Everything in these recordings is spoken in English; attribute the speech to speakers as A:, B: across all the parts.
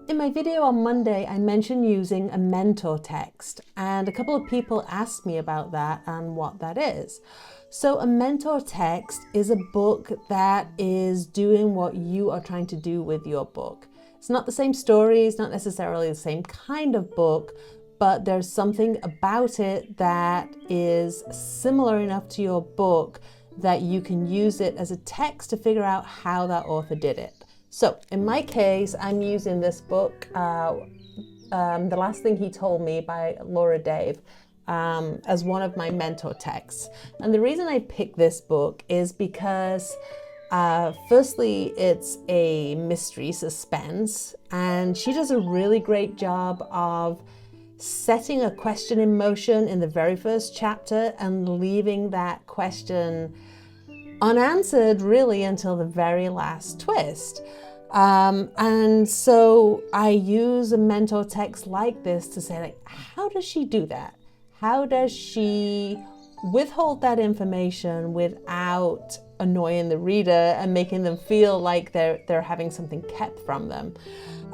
A: In my video on Monday, I mentioned using a mentor text, and a couple of people asked me about that and what that is. So a mentor text is a book that is doing what you are trying to do with your book. It's not the same story, it's not necessarily the same kind of book, but there's something about it that is similar enough to your book that you can use it as a text to figure out how that author did it. So in my case, I'm using this book, The Last Thing He Told Me by Laura Dave, as one of my mentor texts. And the reason I picked this book is because firstly, it's a mystery suspense, and she does a really great job of setting a question in motion in the very first chapter and leaving that question unanswered really until the very last twist. And so I use a mentor text like this to say, like, how does she do that? How does she withhold that information without annoying the reader and making them feel like they're having something kept from them?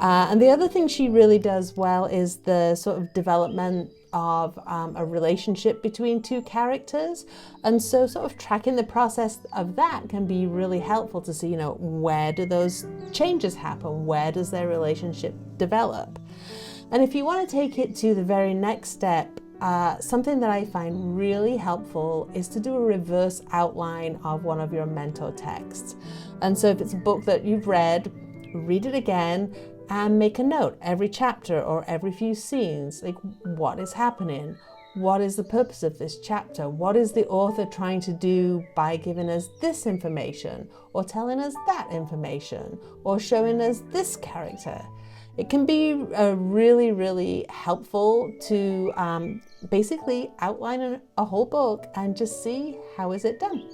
A: And the other thing she really does well is the sort of development of a relationship between two characters. And so sort of tracking the process of that can be really helpful to see, where do those changes happen? Where does their relationship develop? And if you want to take it to the very next step, something that I find really helpful is to do a reverse outline of one of your mentor texts. And so if it's a book that you've read it again and make a note every chapter or every few scenes, like, what is happening? What is the purpose of this chapter? What is the author trying to do by giving us this information or telling us that information or showing us this character? It can be really, really helpful to basically outline a whole book and just see how is it done.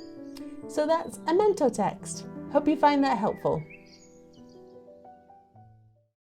A: So that's a mentor text. Hope you find that helpful.